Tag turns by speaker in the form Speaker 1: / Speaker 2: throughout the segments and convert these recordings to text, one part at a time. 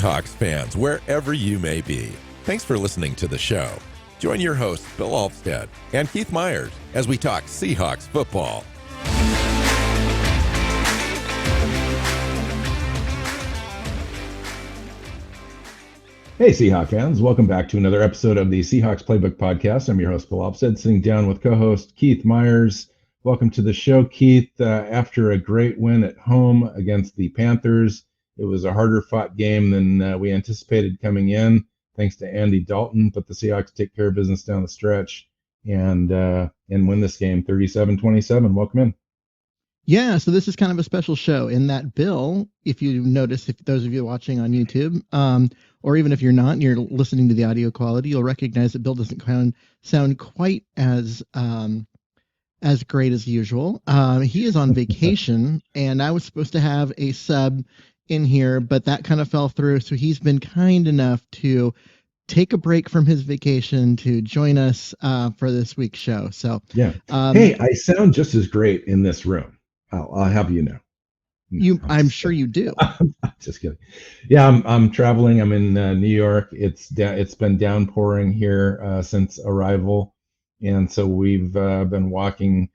Speaker 1: Seahawks fans, wherever you may be. Thanks for listening to the show. Join your hosts, Bill Alvstad and Keith Myers, as we talk Seahawks football.
Speaker 2: Hey, Seahawks fans. Welcome back to another episode of the Seahawks Playbook podcast. I'm your host, Bill Alvstad, sitting down with co-host Keith Myers. Welcome to the show, Keith. After a great win at home against the Panthers, it was a harder fought game than we anticipated coming in, thanks to Andy Dalton, but the Seahawks take care of business down the stretch and win this game 37-27. Welcome in.
Speaker 3: Yeah, so this is kind of a special show in that Bill, if you notice, if those of you watching on YouTube, or even if you're not and you're listening to the audio quality, you'll recognize that Bill doesn't sound quite as great as usual. He is on vacation, and I was supposed to have a sub in here, but that kind of fell through. So he's been kind enough to take a break from his vacation to join us for this week's show. So
Speaker 2: yeah, hey, I sound just as great in this room. I'll have you know.
Speaker 3: I'm sure you do.
Speaker 2: I'm just kidding. Yeah, I'm traveling. I'm in New York. It's been downpouring here since arrival, and so we've been walking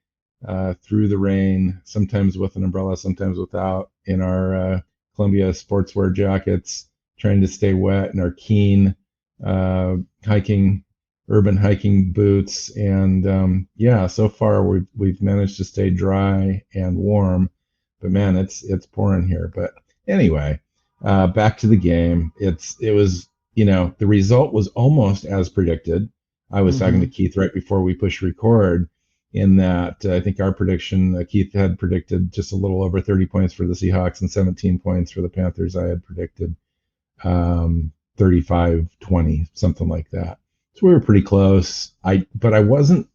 Speaker 2: through the rain, sometimes with an umbrella, sometimes without, in our Columbia sportswear jackets, trying to stay wet, in our Keen urban hiking boots, and so far we've managed to stay dry and warm, but man, it's pouring here. But anyway, back to the game. It was, the result was almost as predicted. I was talking to Keith right before we push record, in that I think our prediction, Keith had predicted just a little over 30 points for the Seahawks and 17 points for the Panthers. I had predicted 35-20, something like that. So we were pretty close. But I wasn't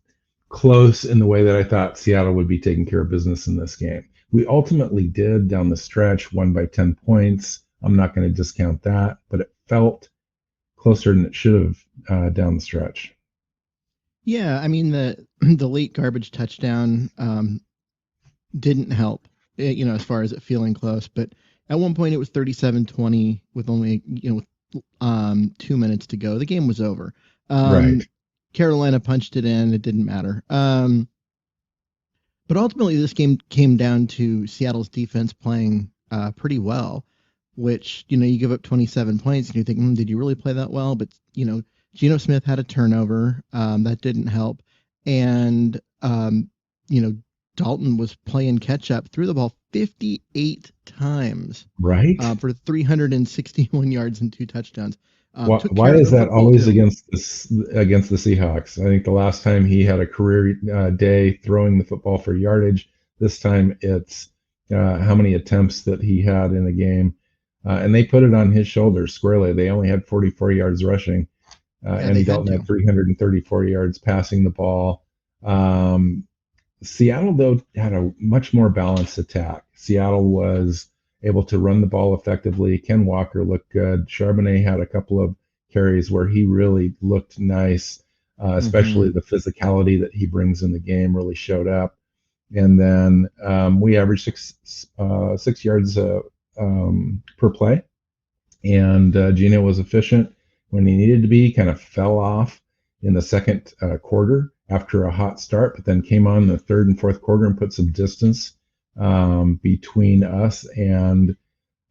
Speaker 2: close in the way that I thought Seattle would be taking care of business in this game. We ultimately did down the stretch, won by 10 points. I'm not going to discount that, but it felt closer than it should have down the stretch.
Speaker 3: Yeah, I mean, the late garbage touchdown didn't help, as far as it feeling close. But at one point it was 37-20 with only 2 minutes to go. The game was over.
Speaker 2: Right.
Speaker 3: Carolina punched it in. It didn't matter. But ultimately, this game came down to Seattle's defense playing pretty well, which, you give up 27 points and you think, did you really play that well? But, Geno Smith had a turnover. That didn't help. And, Dalton was playing catch up, threw the ball 58 times.
Speaker 2: Right.
Speaker 3: For 361 yards and 2 touchdowns.
Speaker 2: Why is that always against the Seahawks? I think the last time he had a career day throwing the football for yardage. This time it's how many attempts that he had in a game. And they put it on his shoulders squarely. They only had 44 yards rushing. Andy Dalton had 334 yards passing the ball. Seattle, though, had a much more balanced attack. Seattle was able to run the ball effectively. Ken Walker looked good. Charbonnet had a couple of carries where he really looked nice, especially the physicality that he brings in the game really showed up. And then we averaged six yards per play. And Geno was efficient when he needed to be, kind of fell off in the second quarter after a hot start, but then came on in the third and fourth quarter and put some distance between us and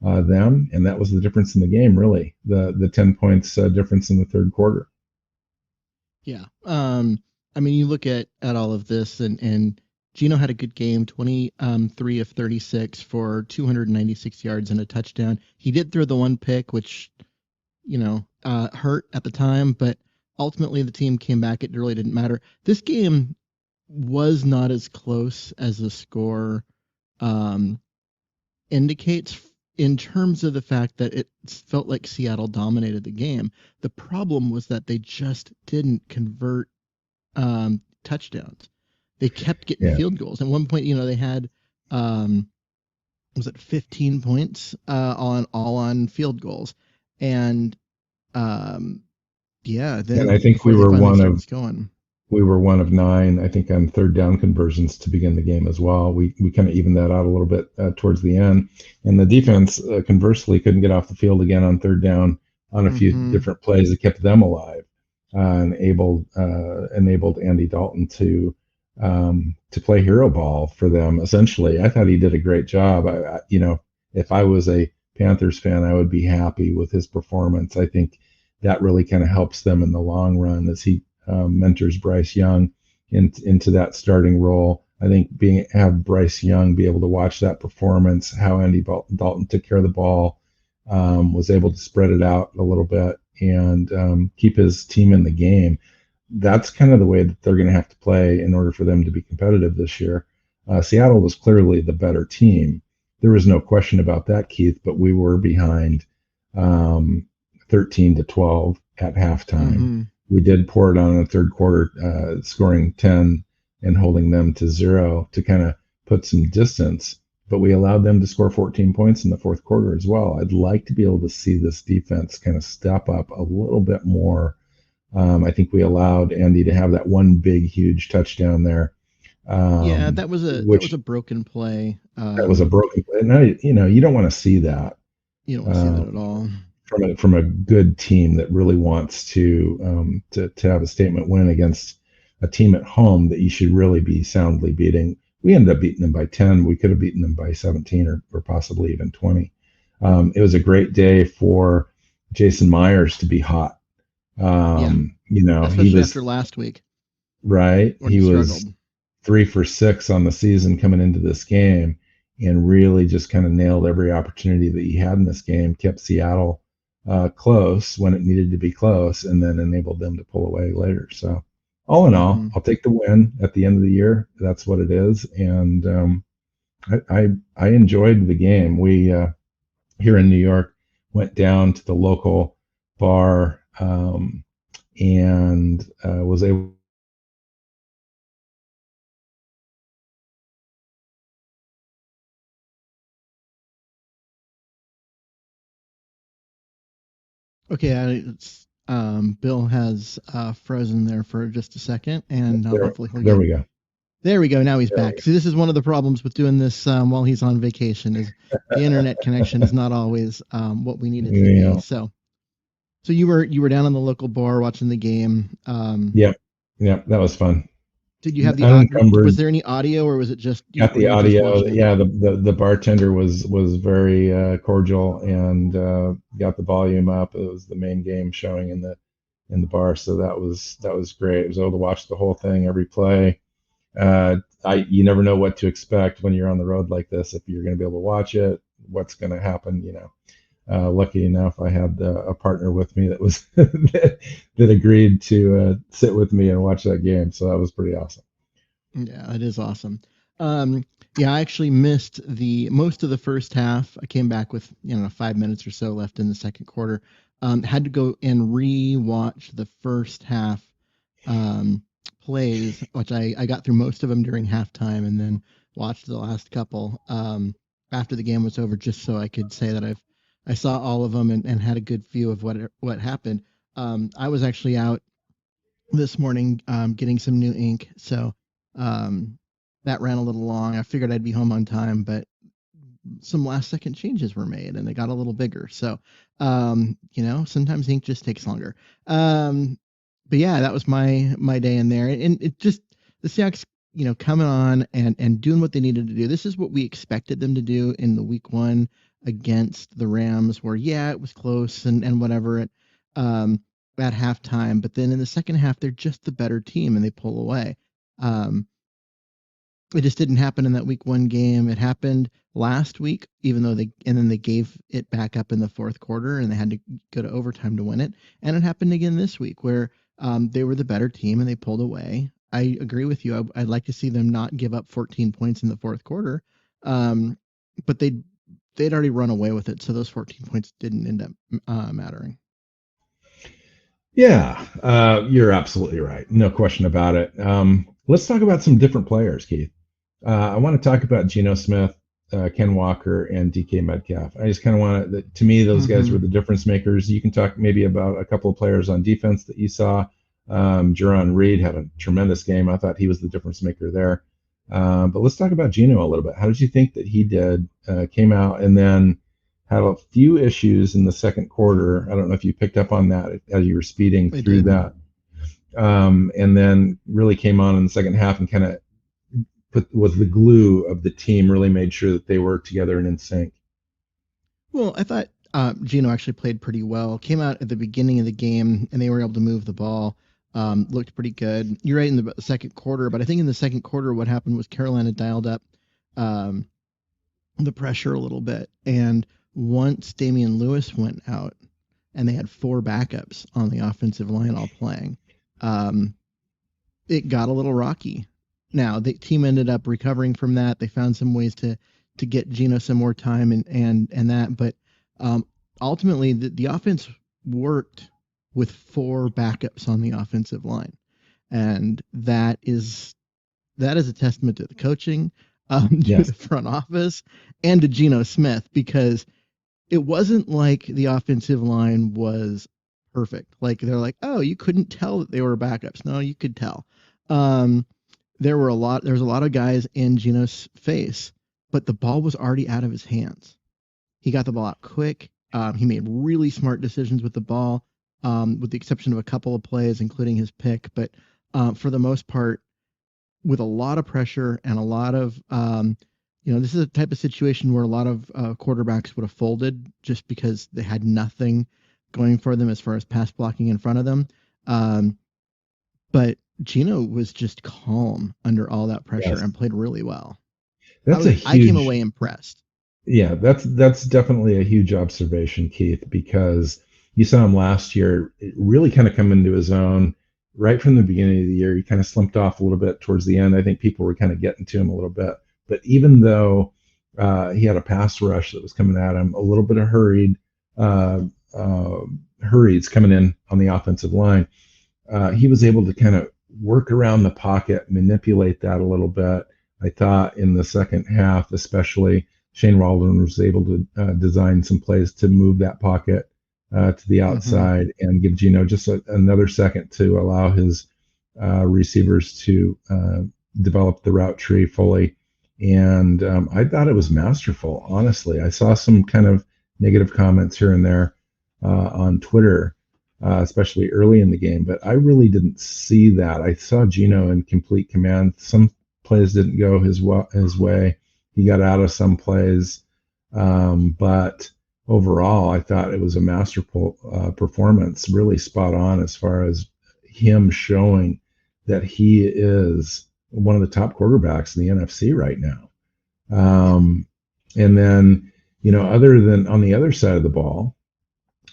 Speaker 2: them, and that was the difference in the game, really, the 10 points difference in the third quarter.
Speaker 3: Yeah. I mean, you look at all of this, and Geno had a good game, 23 of 36 for 296 yards and a touchdown. He did throw the one pick, which, hurt at the time, but ultimately the team came back. It really didn't matter. This game was not as close as the score indicates, in terms of the fact that it felt like Seattle dominated the game. The problem was that they just didn't convert touchdowns. They kept getting field goals. At one point, they had, was it 15 points on field goals. And
Speaker 2: and I think we were one of We were 1 of 9, I think, on third down conversions to begin the game as well. We kind of evened that out a little bit towards the end. And the defense, conversely, couldn't get off the field again on third down on a few different plays that kept them alive, and enabled Andy Dalton to play hero ball for them. Essentially, I thought he did a great job. If I was a Panthers fan, I would be happy with his performance. I think that really kind of helps them in the long run as he mentors Bryce Young into that starting role. I think have Bryce Young be able to watch that performance, how Andy Dalton took care of the ball, was able to spread it out a little bit and keep his team in the game. That's kind of the way that they're going to have to play in order for them to be competitive this year. Seattle was clearly the better team. There was no question about that, Keith, but we were behind 13-12 at halftime. We did pour it on in the third quarter, scoring 10 and holding them to 0 to kind of put some distance, but we allowed them to score 14 points in the fourth quarter as well. I'd like to be able to see this defense kind of step up a little bit more. I think we allowed Andy to have that one big, huge touchdown there.
Speaker 3: That was a broken play.
Speaker 2: That was a broken play. Now, you don't want to see that.
Speaker 3: You don't want to see that at all.
Speaker 2: From a good team that really wants to have a statement win against a team at home that you should really be soundly beating. We ended up beating them by 10. We could have beaten them by 17 or possibly even 20. It was a great day for Jason Myers to be hot.
Speaker 3: Especially after last week.
Speaker 2: Right. He was 3 for 6 on the season coming into this game and really just kind of nailed every opportunity that he had in this game, kept Seattle close when it needed to be close, and then enabled them to pull away later. So all in all, I'll take the win at the end of the year. That's what it is. And I enjoyed the game. We here in New York went down to the local bar and was able.
Speaker 3: Okay, Bill has frozen there for just a second, and hopefully he'll
Speaker 2: there we go.
Speaker 3: There we go. Now he's back. See, this is one of the problems with doing this while he's on vacation. Is the internet connection is not always what we need it to be. So you were down in the local bar watching the game.
Speaker 2: Yep, that was fun.
Speaker 3: Did you have the audio? Was there any audio, or was it just
Speaker 2: got the audio? Yeah, the bartender was very cordial and got the volume up. It was the main game showing in the bar, so that was great. I was able to watch the whole thing, every play. You never know what to expect when you're on the road like this. If you're going to be able to watch it, what's going to happen? Lucky enough, I had a partner with me that was that agreed to sit with me and watch that game. So that was pretty awesome.
Speaker 3: Yeah, it is awesome. I actually missed most of the first half. I came back with 5 minutes or so left in the second quarter. Had to go and re-watch the first half plays, which I got through most of them during halftime, and then watched the last couple after the game was over, just so I could say that I saw all of them and had a good view of what happened. I was actually out this morning getting some new ink, so that ran a little long. I figured I'd be home on time, but some last second changes were made and they got a little bigger. So, sometimes ink just takes longer. But yeah, that was my day in there. And it just, the Seahawks, coming on and doing what they needed to do. This is what we expected them to do in the week 1 against the Rams, where it was close and whatever at halftime, but then in the second half they're just the better team and they pull away. It just didn't happen in that week 1 game. It happened last week, even though they gave it back up in the fourth quarter and they had to go to overtime to win it. And it happened again this week where they were the better team and they pulled away. I agree with you. I'd like to see them not give up 14 points in the fourth quarter, but they'd already run away with it, so those 14 points didn't end up mattering.
Speaker 2: Yeah, you're absolutely right. No question about it. Let's talk about some different players, Keith. I want to talk about Geno Smith, Ken Walker, and DK Metcalf. I just kind of want to me, those guys were the difference makers. You can talk maybe about a couple of players on defense that you saw. Jerron Reed had a tremendous game. I thought he was the difference maker there. But let's talk about Geno a little bit. How did you think that he did? Came out and then had a few issues in the second quarter. I don't know if you picked up on that as you were speeding through that. And then really came on in the second half and kind of was the glue of the team, really made sure that they worked together and in sync.
Speaker 3: Well, I thought Geno actually played pretty well. Came out at the beginning of the game, and they were able to move the ball. Looked pretty good. You're right in the second quarter, but I think in the second quarter, what happened was Carolina dialed up the pressure a little bit. And once Damian Lewis went out, and they had 4 backups on the offensive line all playing, it got a little rocky. Now, the team ended up recovering from that. They found some ways to get Geno some more time and that. But ultimately, the offense worked with 4 backups on the offensive line. And that is a testament to the coaching, to the front office, and to Geno Smith, because it wasn't like the offensive line was perfect. Like, they're like, oh, you couldn't tell that they were backups. No, you could tell. There was a lot of guys in Geno's face, but the ball was already out of his hands. He got the ball out quick. He made really smart decisions with the ball, with the exception of a couple of plays, including his pick. But for the most part, with a lot of pressure and a lot of, this is a type of situation where a lot of quarterbacks would have folded just because they had nothing going for them as far as pass blocking in front of them. But Geno was just calm under all that pressure and played really well. I came away impressed.
Speaker 2: Yeah, that's definitely a huge observation, Keith, because you saw him last year really kind of come into his own right from the beginning of the year. He kind of slumped off a little bit towards the end. I think people were kind of getting to him a little bit. But even though he had a pass rush that was coming at him, a little bit of hurries coming in on the offensive line, he was able to kind of work around the pocket, manipulate that a little bit. I thought in the second half, especially, Shane Waldron was able to design some plays to move that pocket to the outside and give Geno just another second to allow his receivers to develop the route tree fully. And I thought it was masterful, honestly. I saw some kind of negative comments here and there on Twitter, especially early in the game, but I really didn't see that. I saw Geno in complete command. Some plays didn't go his way. He got out of some plays, but overall, I thought it was a masterful performance, really spot on as far as him showing that he is one of the top quarterbacks in the NFC right now. And then, other than on the other side of the ball,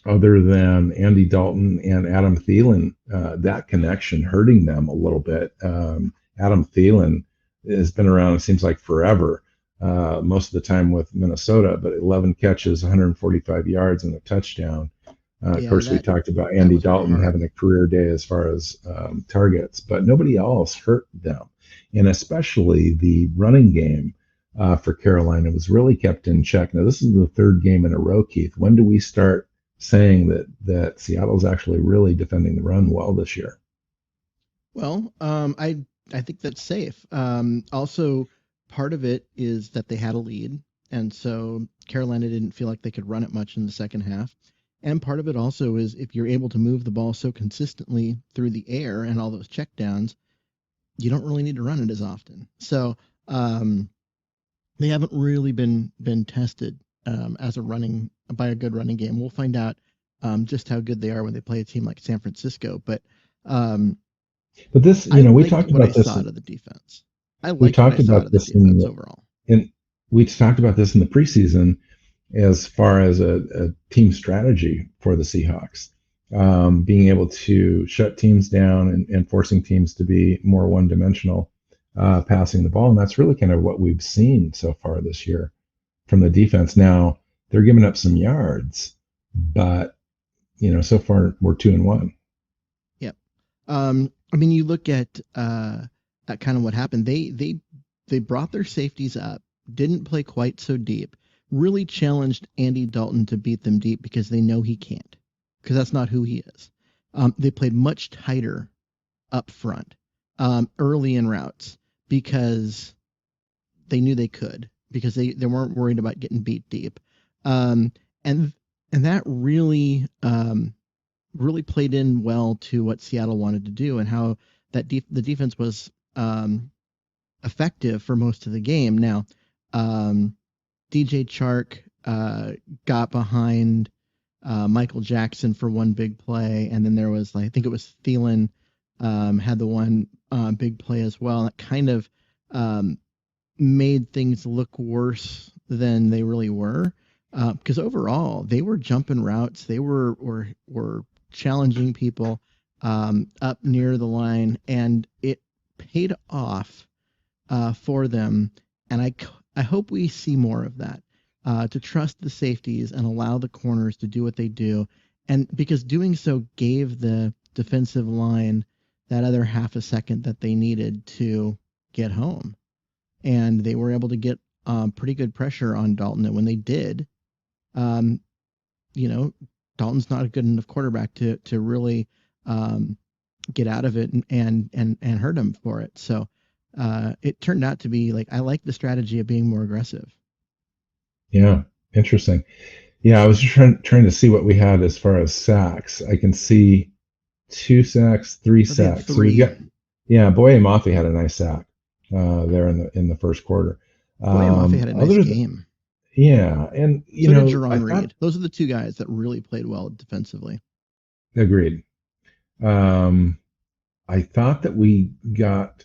Speaker 2: other than Andy Dalton and Adam Thielen, that connection hurting them a little bit. Adam Thielen has been around, it seems like forever, most of the time with Minnesota, but 11 catches, 145 yards, and a touchdown. Of course, we talked about Andy Dalton having a career day as far as targets, but nobody else hurt them. And especially the running game for Carolina was really kept in check. Now, this is the 3rd game in a row, Keith. When do we start saying that Seattle's actually really defending the run well this year?
Speaker 3: Well, I think that's safe. Also, part of it is that they had a lead, and so Carolina didn't feel like they could run it much in the second half. And part of it also is if you're able to move the ball so consistently through the air and all those checkdowns, you don't really need to run it as often. So they haven't really been tested by a good running game. We'll find out just how good they are when they play a team like San Francisco. But
Speaker 2: this, we talked about this.
Speaker 3: Out of the defense.
Speaker 2: We talked about this
Speaker 3: overall.
Speaker 2: And we talked about this in the preseason as far as a team strategy for the Seahawks, being able to shut teams down and forcing teams to be more one-dimensional passing the ball. And that's really kind of what we've seen so far this year from the defense. Now, they're giving up some yards, but, so far we're 2-1.
Speaker 3: Yep. You look at kind of what happened. They brought their safeties up, didn't play quite so deep, really challenged Andy Dalton to beat them deep because they know he can't, because that's not who he is. They played much tighter up front early in routes because they knew they could, because they weren't worried about getting beat deep. Um, and that really really played in well to what Seattle wanted to do, and how the defense was effective for most of the game. Now, DJ Chark got behind Michael Jackson for one big play, and then there was, like, I think it was Thielen had the one big play as well. That kind of made things look worse than they really were, because overall they were jumping routes, they were challenging people up near the line, and it paid off for them. And I hope we see more of that, to trust the safeties and allow the corners to do what they do. And because doing so gave the defensive line that other half a second that they needed to get home. And they were able to get pretty good pressure on Dalton. And when they did, you know, Dalton's not a good enough quarterback to really get out of it and hurt him for it. So it turned out to be, like, I like the strategy of being more aggressive.
Speaker 2: Yeah, interesting. Yeah, I was just trying to see what we had as far as sacks. I can see 2 sacks, 3 sacks. So we got, yeah, Boye Mafe had a nice sack there in the first quarter.
Speaker 3: Boye Mafe had a nice game.
Speaker 2: Yeah, and
Speaker 3: so did Jerron Reed. Those are the two guys that really played well defensively.
Speaker 2: Agreed. I thought that we got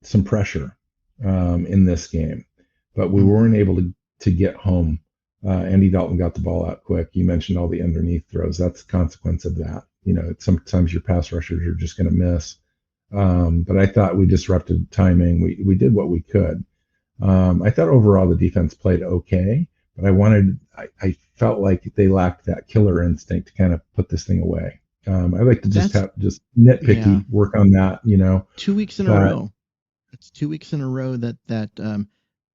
Speaker 2: some pressure in this game, but we weren't able to get home. Andy Dalton got the ball out quick. You mentioned all the underneath throws. That's the consequence of that. Sometimes your pass rushers are just going to miss. But I thought we disrupted timing. We did what we could. I thought overall the defense played okay, but I felt like they lacked that killer instinct to kind of put this thing away. I like to just nitpicky work on that,
Speaker 3: 2 weeks in a row. It's 2 weeks in a row that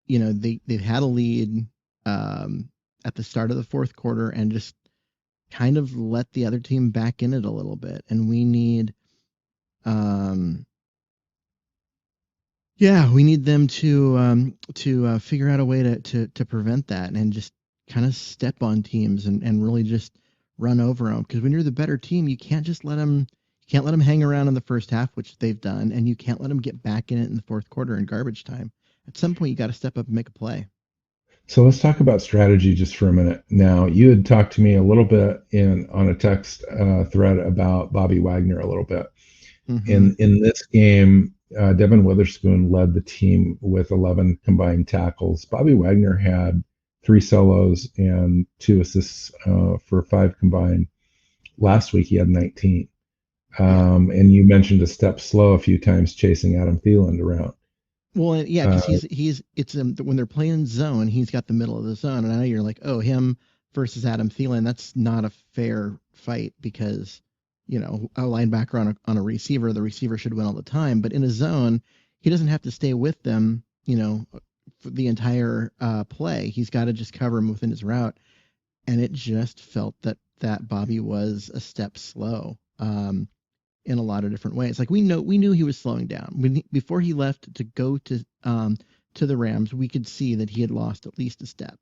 Speaker 3: they've had a lead at the start of the fourth quarter and just kind of let the other team back in it a little bit. And we need we need them to figure out a way to prevent that, and just kind of step on teams and really just run over them. Because when you're the better team, you can't just let them hang around in the first half, which they've done, and you can't let them get back in it in the fourth quarter in garbage time. At some point, you got to step up and make a play.
Speaker 2: So let's talk about strategy just for a minute. Now, you had talked to me a little bit on a text thread about Bobby Wagner a little bit. Mm-hmm. In this game, Devin Witherspoon led the team with 11 combined tackles. Bobby Wagner had 3 solos and 2 assists for 5 combined. Last week, he had 19. And you mentioned a step slow a few times chasing Adam Thielen around.
Speaker 3: Well, yeah, because it's when they're playing zone, he's got the middle of the zone, and I know you're like, oh, him versus Adam Thielen, that's not a fair fight, because a linebacker on a receiver, the receiver should win all the time. But in a zone, he doesn't have to stay with them, for the entire play. He's got to just cover him within his route, and it just felt that Bobby was a step slow. In a lot of different ways. Like, we knew he was slowing down before he left to go to the Rams. We could see that he had lost at least a step,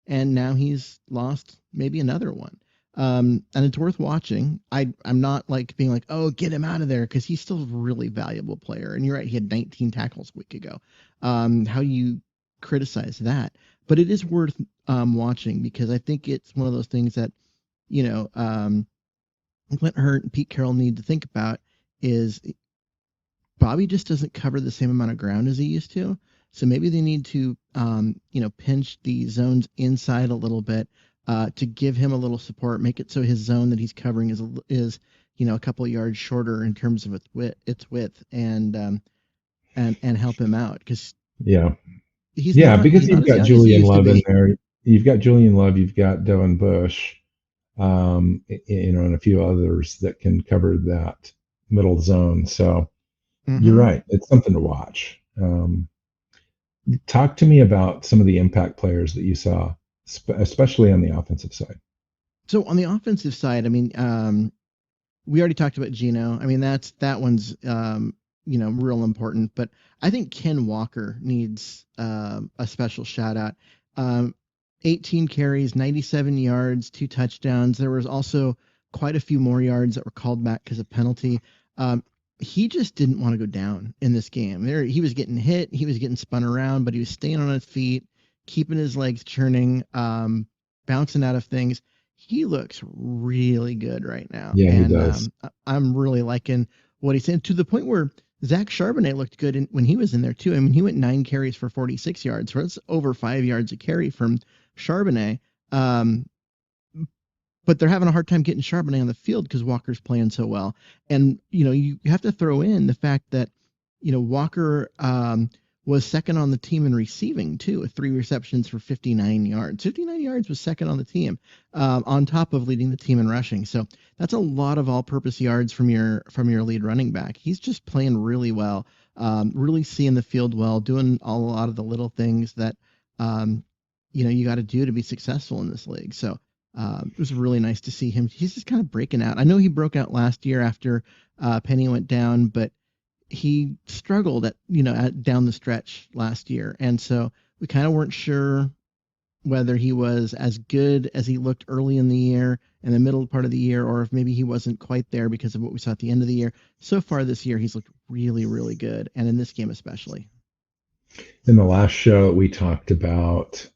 Speaker 3: and now he's lost maybe another one. And it's worth watching. I'm not like being like, oh, get him out of there, because he's still a really valuable player. And you're right, he had 19 tackles a week ago. How you criticize that? But it is worth watching, because I think it's one of those things that Clint Hurt and Pete Carroll need to think about is Bobby just doesn't cover the same amount of ground as he used to. So maybe they need to, pinch the zones inside a little bit to give him a little support, make it so his zone that he's covering is a couple of yards shorter in terms of its width, and help him out, because because
Speaker 2: you've got Julian Love in there. You've got Julian Love. You've got Devin Bush. And a few others that can cover that middle zone. So You're right. It's something to watch. Talk to me about some of the impact players that you saw, especially on the offensive side.
Speaker 3: So on the offensive side, I mean, we already talked about Geno. I mean, that one's real important. But I think Ken Walker needs a special shout out. Um, 18 carries, 97 yards, 2 touchdowns. There was also quite a few more yards that were called back because of penalty. Um, he just didn't want to go down in this game. He was getting hit, he was getting spun around, but he was staying on his feet, keeping his legs churning, bouncing out of things. He looks really good right now,
Speaker 2: Yeah, he
Speaker 3: and
Speaker 2: does.
Speaker 3: I'm really liking what he's saying to the point where Zach Charbonnet looked good when he was in there too. I mean, he went 9 carries for 46 yards. So that's over 5 yards a carry from Charbonnet. Um, but they're having a hard time getting Charbonnet on the field because Walker's playing so well. And, you have to throw in the fact that, Walker was second on the team in receiving too, with 3 receptions for 59 yards. 59 yards was second on the team, on top of leading the team in rushing. So that's a lot of all-purpose yards from your lead running back. He's just playing really well, really seeing the field well, doing a lot of the little things that you got to do to be successful in this league. So it was really nice to see him. He's just kind of breaking out. I know he broke out last year after Penny went down, but he struggled down the stretch last year. And so we kind of weren't sure whether he was as good as he looked early in the year and the middle part of the year, or if maybe he wasn't quite there because of what we saw at the end of the year. So far this year, he's looked really, really good. And in this game, especially.
Speaker 2: In the last show, we talked about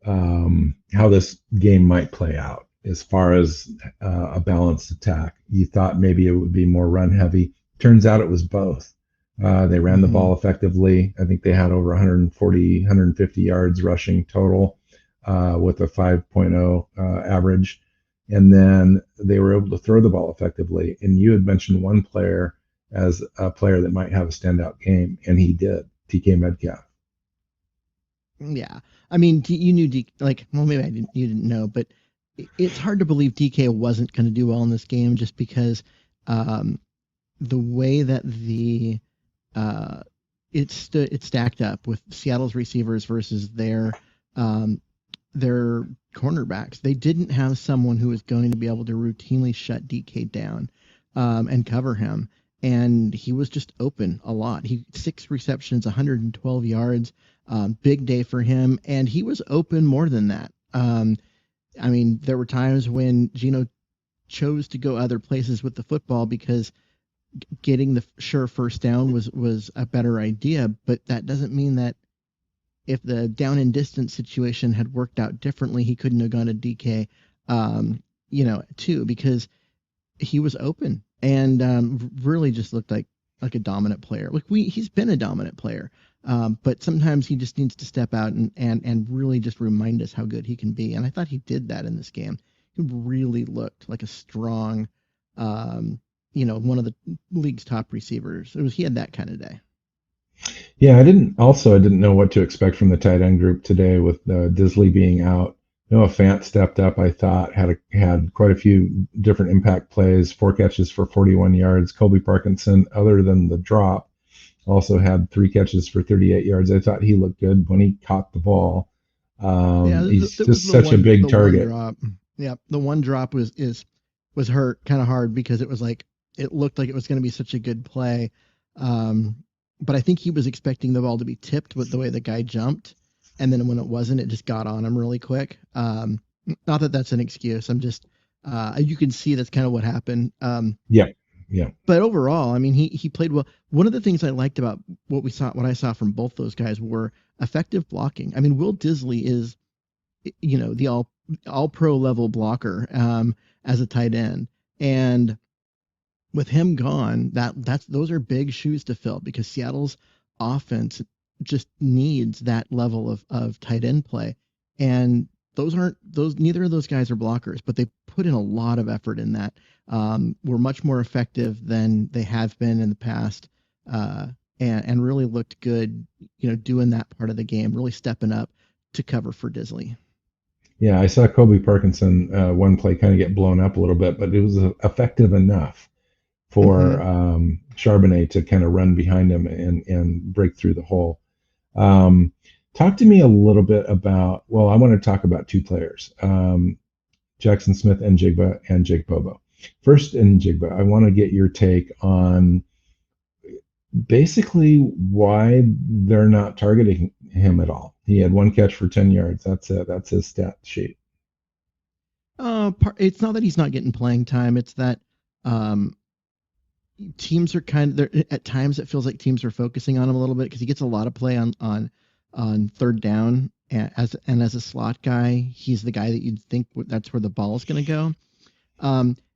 Speaker 2: how this game might play out as far as a balanced attack. You thought maybe it would be more run heavy. Turns out it was both. They ran the ball effectively. I think they had over 140, 150 yards rushing total with a 5.0 average. And then they were able to throw the ball effectively. And you had mentioned one player as a player that might have a standout game, and he did, TK Metcalf.
Speaker 3: Yeah. I mean, you knew maybe you didn't know, but it's hard to believe DK wasn't going to do well in this game just because the way that it stacked up with Seattle's receivers versus their cornerbacks. They didn't have someone who was going to be able to routinely shut DK down and cover him. And he was just open a lot. 6 receptions, 112 yards, big day for him. And he was open more than that. I mean, there were times when Geno chose to go other places with the football because getting the sure first down was a better idea. But that doesn't mean that if the down and distance situation had worked out differently, he couldn't have gone to DK, too, because he was open and really just looked like a dominant player. He's been a dominant player, but sometimes he just needs to step out and really just remind us how good he can be. And I thought he did that in this game. He really looked like a strong, one of the league's top receivers. He had that kind of day.
Speaker 2: Yeah, I didn't know what to expect from the tight end group today with Disley being out. Noah Fant stepped up, I thought, had quite a few different impact plays, 4 catches for 41 yards. Colby Parkinson, other than the drop, also had 3 catches for 38 yards. I thought he looked good when he caught the ball. He's just such a big target.
Speaker 3: Yeah, the one drop was hurt kind of hard because it was like it looked like it was going to be such a good play. But I think he was expecting the ball to be tipped with the way the guy jumped. And then when it wasn't, it just got on him really quick. Not that that's an excuse. I'm just, you can see that's kind of what happened.
Speaker 2: Yeah.
Speaker 3: But overall, I mean, he played well. One of the things I liked about what I saw from both those guys were effective blocking. I mean, Will Disley is, the all pro level blocker as a tight end. And with him gone, those are big shoes to fill because Seattle's offense just needs that level of tight end play. And neither of those guys are blockers, but they put in a lot of effort in that. Were much more effective than they have been in the past, and really looked good, doing that part of the game, really stepping up to cover for Disley.
Speaker 2: Yeah, I saw Colby Parkinson one play kind of get blown up a little bit, but it was effective enough for Charbonnet to kind of run behind him and break through the hole. Talk to me a little bit about, I want to talk about 2 players, Jackson Smith and Jake Bobo. First, in Jigba, I want to get your take on basically why they're not targeting him at all. He had one catch for 10 yards. That's it. That's his stat sheet.
Speaker 3: It's not that he's not getting playing time. It's that um, teams are kind of at times it feels like teams are focusing on him a little bit because he gets a lot of play on third down as a slot guy. He's the guy that you'd think that's where the ball is going to go.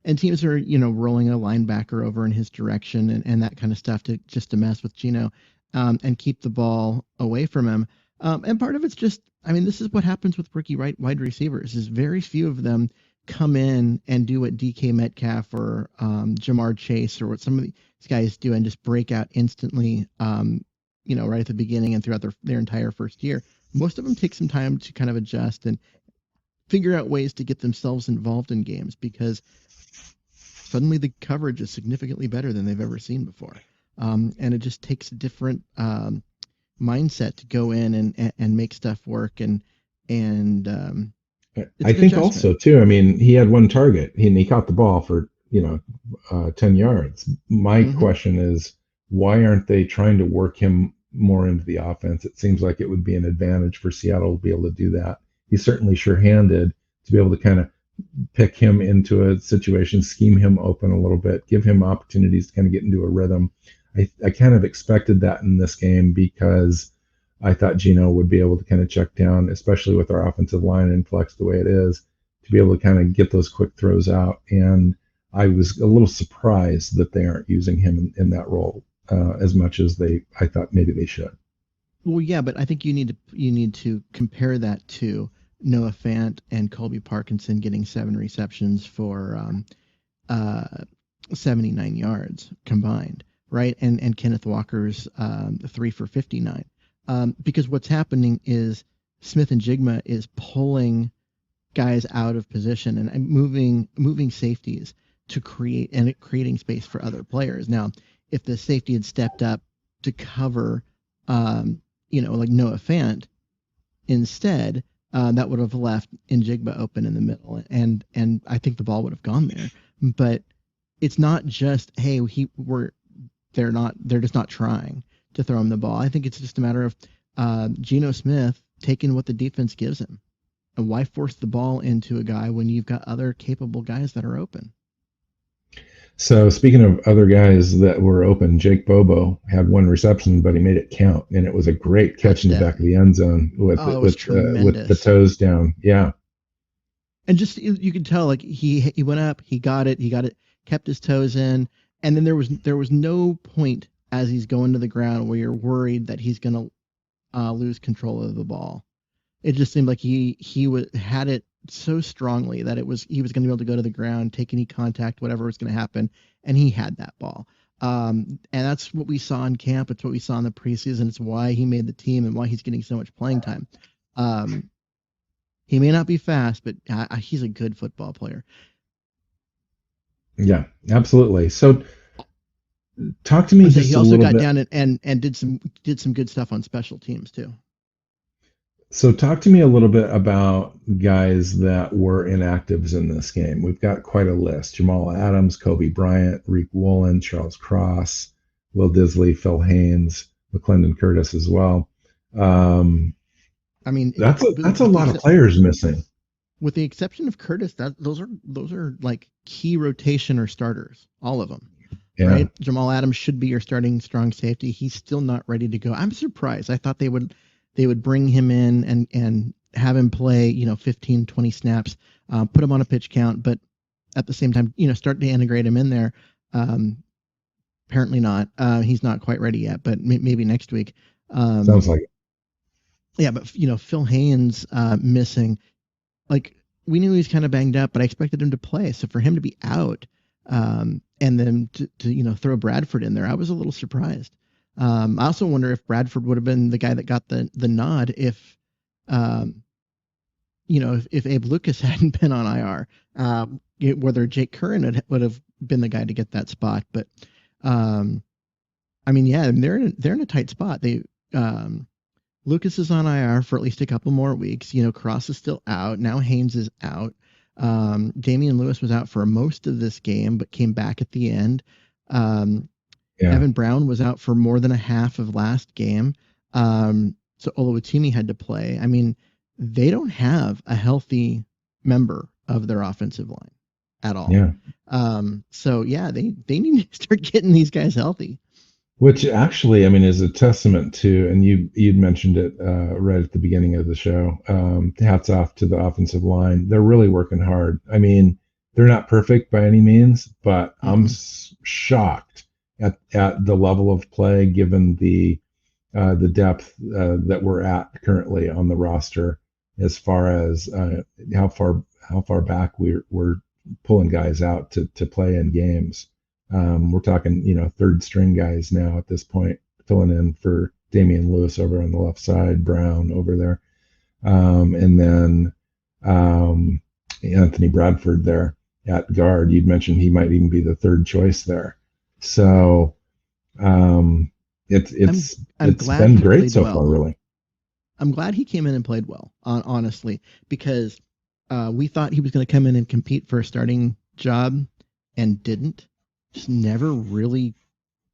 Speaker 3: And teams are, rolling a linebacker over in his direction and that kind of stuff to mess with Geno, and keep the ball away from him. And part of it's just, this is what happens with rookie wide receivers is very few of them come in and do what DK Metcalf or Jamar Chase or what some of these guys do and just break out instantly, right at the beginning and throughout their entire first year. Most of them take some time to kind of adjust and figure out ways to get themselves involved in games because suddenly the coverage is significantly better than they've ever seen before. And it just takes a different mindset to go in and make stuff work. And
Speaker 2: I think also too, he had one target and he caught the ball for, 10 yards. My question is, why aren't they trying to work him more into the offense? It seems like it would be an advantage for Seattle to be able to do that. He's certainly sure-handed to be able to kind of pick him into a situation, scheme him open a little bit, give him opportunities to kind of get into a rhythm. I kind of expected that in this game because I thought Geno would be able to kind of check down, especially with our offensive line and flex the way it is, to be able to kind of get those quick throws out. And I was a little surprised that they aren't using him in that role as much as I thought maybe they should.
Speaker 3: Well, yeah, but I think you need to compare that to Noah Fant and Colby Parkinson getting 7 receptions for 79 yards combined, right? And Kenneth Walker's 3 for 59. Because what's happening is Smith and Jigma is pulling guys out of position and moving safeties to creating space for other players. Now, if the safety had stepped up to cover, like Noah Fant instead, that would have left Njigba open in the middle, and I think the ball would have gone there. But it's not just they're just not trying to throw him the ball. I think it's just a matter of Geno Smith taking what the defense gives him. And why force the ball into a guy when you've got other capable guys that are open?
Speaker 2: So speaking of other guys that were open, Jake Bobo had 1 reception, but he made it count, and it was a great catch in the back of the end zone with the toes down. Yeah,
Speaker 3: and just you could tell like he went up, he got it, kept his toes in, and then there was no point as he's going to the ground where you're worried that he's going to lose control of the ball. It just seemed like he had it so strongly that he was going to be able to go to the ground, take any contact, whatever was going to happen, and he had that ball. And that's what we saw in camp. It's what we saw in the preseason. It's why he made the team and why he's getting so much playing time. He may not be fast, but he's a good football player.
Speaker 2: Yeah, absolutely. So talk to me.
Speaker 3: He also got down and did some good stuff on special teams too.
Speaker 2: So talk to me a little bit about guys that were inactives in this game. We've got quite a list. Jamal Adams, Kobe Bryant, Reek Woolen, Charles Cross, Will Disley, Phil Haynes, McClendon Curtis as well. That's a lot of players missing.
Speaker 3: With the exception of Curtis, those are like key rotation or starters, all of them. Yeah. Right? Jamal Adams should be your starting strong safety. He's still not ready to go. I'm surprised. I thought they would bring him in and have him play, 15, 20 snaps, put him on a pitch count, but at the same time, start to integrate him in there. Apparently not. He's not quite ready yet, but maybe next week.
Speaker 2: Sounds like it.
Speaker 3: Yeah, but Phil Haynes missing, like we knew he was kind of banged up, but I expected him to play. So for him to be out, and then to throw Bradford in there, I was a little surprised. I also wonder if Bradford would have been the guy that got the nod if Abe Lucas hadn't been on IR, whether Jake Curran would have been the guy to get that spot. But they're in a tight spot. They Lucas is on IR for at least a couple more weeks. Cross is still out. Now Haynes is out. Damian Lewis was out for most of this game, but came back at the end.
Speaker 2: Yeah.
Speaker 3: Evan Brown was out for more than a half of last game. So Oluwatimi had to play. I mean, they don't have a healthy member of their offensive line at all.
Speaker 2: Yeah.
Speaker 3: So yeah, they need to start getting these guys healthy.
Speaker 2: Which actually, I mean, is a testament to, and you'd mentioned it right at the beginning of the show. Hats off to the offensive line; they're really working hard. I mean, they're not perfect by any means, but I'm shocked at the level of play given the depth that we're at currently on the roster, as far as how far back we're pulling guys out to play in games. We're talking, third string guys now at this point, filling in for Damian Lewis over on the left side, Brown over there, and then Anthony Bradford there at guard. You'd mentioned he might even be the third choice there. So it's been great so far, really.
Speaker 3: I'm glad he came in and played well, honestly, because we thought he was going to come in and compete for a starting job and didn't. Just never really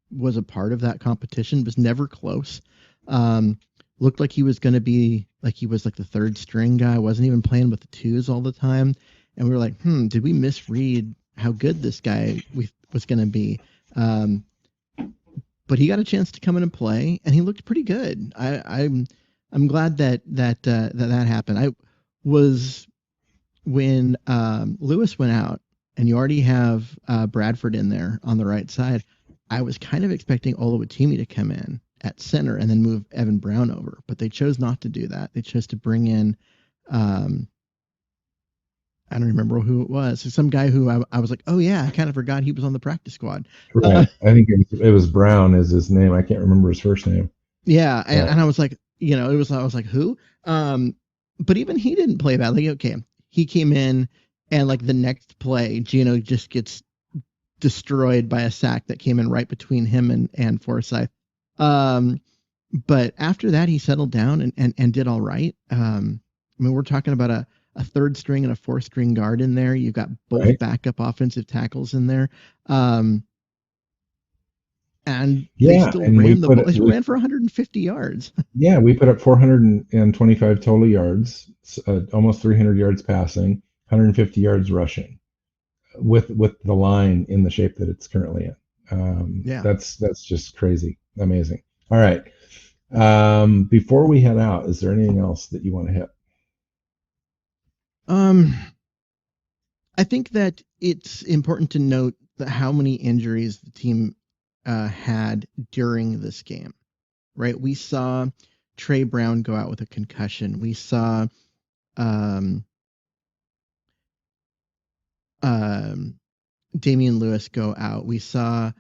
Speaker 3: was a part of that competition, was never close. Looked like he was going to be like he was like the third string guy, wasn't even playing with the twos all the time. And we were like, did we misread how good this guy was going to be? But he got a chance to come in and play, and he looked pretty good. I'm glad that happened. I was when Lewis went out, and you already have Bradford in there on the right side. I was kind of expecting Oluwatimi to come in at center and then move Evan Brown over, but they chose not to do that. They chose to bring in, I don't remember who it was. So some guy who I was like, oh yeah, I kind of forgot he was on the practice squad.
Speaker 2: Right. I think it was Brown is his name. I can't remember his first name.
Speaker 3: Yeah. And I was like, I was like, who? But even he didn't play badly. Okay. He came in, and like the next play, Gino just gets destroyed by a sack that came in right between him and Forsyth. But after that, he settled down and did all right. I mean, we're talking about a third string and a fourth string guard in there. You've got both backup offensive tackles in there. And they still ran the ball. They ran for 150 yards.
Speaker 2: Yeah, we put up 425 total yards, almost 300 yards passing, 150 yards rushing, with the line in the shape that it's currently in. That's just crazy, amazing. All right. Before we head out, is there anything else that you want to hit?
Speaker 3: I think that it's important to note that how many injuries the team had during this game, right? We saw Trey Brown go out with a concussion. We saw Damian Lewis go out. We saw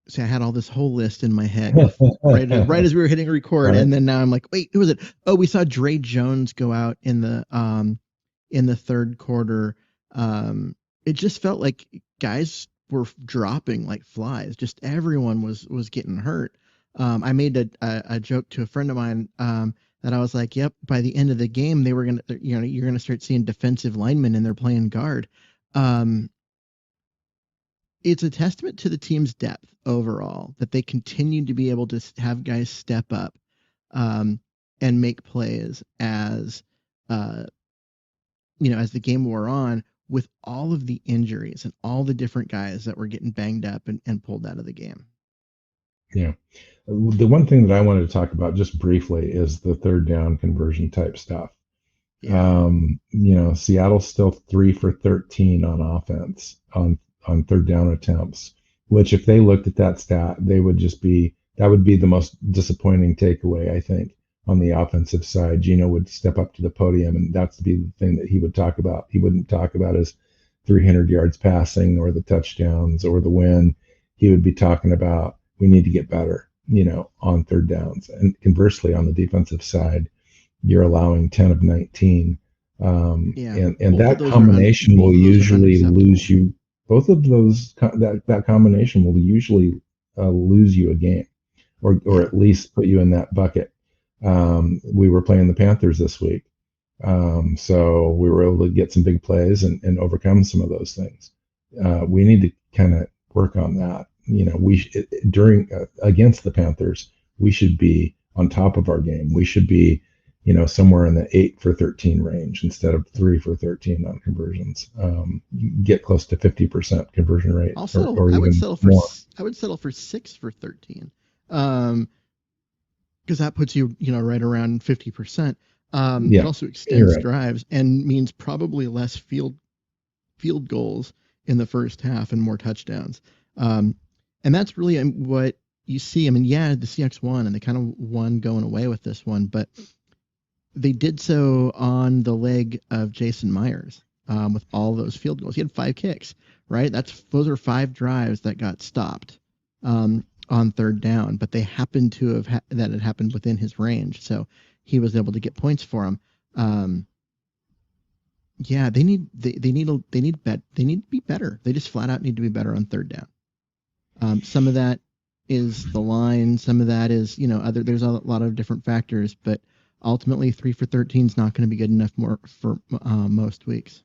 Speaker 3: see, I had all this whole list in my head right as we were hitting record, and then now I'm like, wait, who was it? Oh, we saw Dre Jones go out in the third quarter. It just felt like guys were dropping like flies. Just everyone was getting hurt. I made a joke to a friend of mine that I was like, yep, by the end of the game, they were gonna, you're gonna start seeing defensive linemen and they're playing guard. It's a testament to the team's depth overall that they continue to be able to have guys step up and make plays as as the game wore on, with all of the injuries and all the different guys that were getting banged up and pulled out of the game.
Speaker 2: Yeah. The one thing that I wanted to talk about just briefly is the third down conversion type stuff. Yeah. Seattle's still 3 for 13 on offense on third down attempts, which if they looked at that stat, that would be the most disappointing takeaway, I think, on the offensive side. Gino would step up to the podium, and that's be the thing that he would talk about. He wouldn't talk about his 300 yards passing or the touchdowns or the win. He would be talking about, we need to get better, on third downs. And conversely, on the defensive side, you're allowing 10 of 19. And that combination will usually lose you. Both of those, that combination will usually lose you a game, or at least put you in that bucket. We were playing the Panthers this week, So we were able to get some big plays and overcome some of those things. We need to kind of work on that. Against the Panthers, we should be on top of our game. We should be, somewhere in the 8 for 13 range instead of 3 for 13 on conversions. Get close to 50% conversion rate, or even more.
Speaker 3: I would settle for 6 for 13, because that puts you, right around 50%. It also extends drives and means probably less field goals in the first half and more touchdowns. And that's really what you see. I mean, yeah, the Seahawks won, and they kind of won going away with this one, but they did so on the leg of Jason Myers, with all those field goals. He had 5 kicks, right? Those are 5 drives that got stopped on third down, but they happened to have that had happened within his range, so he was able to get points for him. Yeah, they need to be better. They just flat out need to be better on third down. Some of that is the line. Some of that is, there's a lot of different factors, but ultimately 3 for 13 is not going to be good enough for most weeks.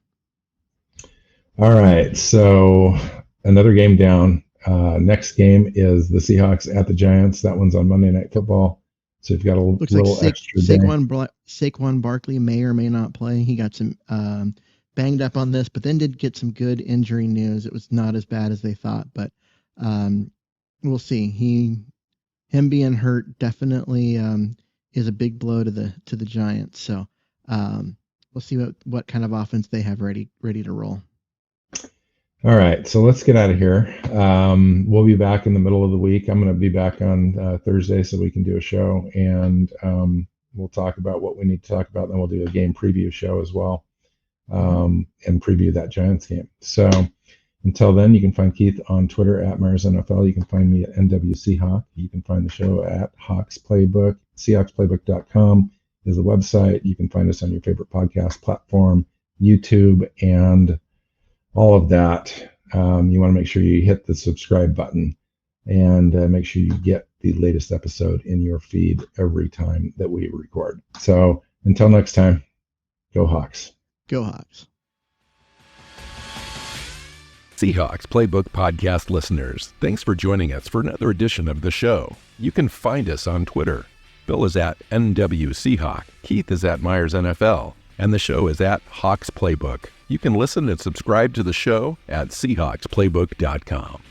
Speaker 2: All right. So another game down. Next game is the Seahawks at the Giants. That one's on Monday Night Football. So you've got a little extra day.
Speaker 3: Saquon Barkley may or may not play. He got some banged up on this, but then did get some good injury news. It was not as bad as they thought, but we'll see. Him being hurt definitely is a big blow to the Giants. So we'll see what kind of offense they have ready to roll.
Speaker 2: All right, so let's get out of here. We'll be back in the middle of the week. I'm going to be back on Thursday so we can do a show, and we'll talk about what we need to talk about. Then we'll do a game preview show as well, and preview that Giants game. So until then, you can find Keith on Twitter at Myers NFL. You can find me at NWC Hawk. You can find the show at Hawks Playbook. Seahawksplaybook.com is the website. You can find us on your favorite podcast platform, YouTube, and all of that. You want to make sure you hit the subscribe button and make sure you get the latest episode in your feed every time that we record. So until next time, go Hawks.
Speaker 3: Go Hawks.
Speaker 1: Seahawks Playbook podcast listeners, thanks for joining us for another edition of the show. You can find us on Twitter. Bill is at NWCHawk, Keith is at Myers NFL, and the show is at Hawks Playbook. You can listen and subscribe to the show at SeahawksPlaybook.com.